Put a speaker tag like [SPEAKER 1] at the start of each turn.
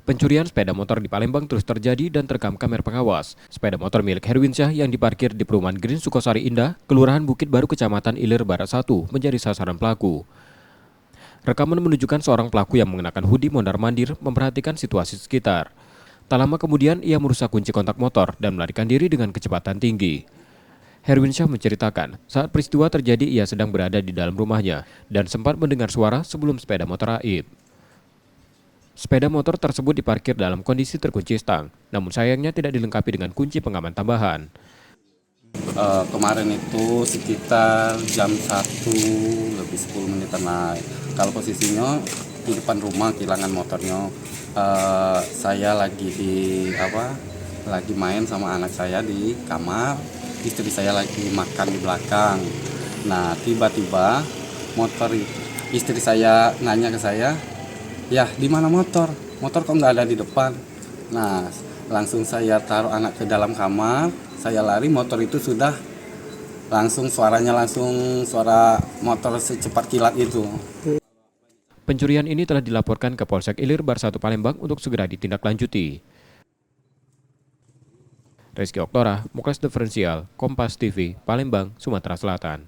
[SPEAKER 1] Pencurian sepeda motor di Palembang terus terjadi dan terekam kamera pengawas. Sepeda motor milik Herwinsyah yang diparkir di perumahan Green Sukosari Indah, Kelurahan Bukit Baru, Kecamatan Ilir Barat 1, menjadi sasaran pelaku. Rekaman menunjukkan seorang pelaku yang mengenakan hoodie mondar-mandir memperhatikan situasi sekitar. Tak lama kemudian, ia merusak kunci kontak motor dan melarikan diri dengan kecepatan tinggi. Herwinsyah menceritakan, saat peristiwa terjadi ia sedang berada di dalam rumahnya dan sempat mendengar suara sebelum sepeda motor raib. Sepeda motor tersebut diparkir dalam kondisi terkunci stang, namun sayangnya tidak dilengkapi dengan kunci pengaman tambahan.
[SPEAKER 2] Kemarin itu sekitar jam 1 lebih 10 menitan lah. Kalau posisinya di depan rumah kehilangan motornya, saya lagi main sama anak saya di kamar, istri saya lagi makan di belakang. Nah tiba-tiba istri saya nanya ke saya, ya di mana motor? Motor kok nggak ada di depan? Nah langsung saya taruh anak ke dalam kamar, saya lari, motor itu sudah suara motor secepat kilat itu.
[SPEAKER 1] Pencurian ini telah dilaporkan ke Polsek Ilir Barat 1 Palembang untuk segera ditindaklanjuti. Rizky Oktora, Muklas Diferensial, Kompas TV, Palembang, Sumatera Selatan.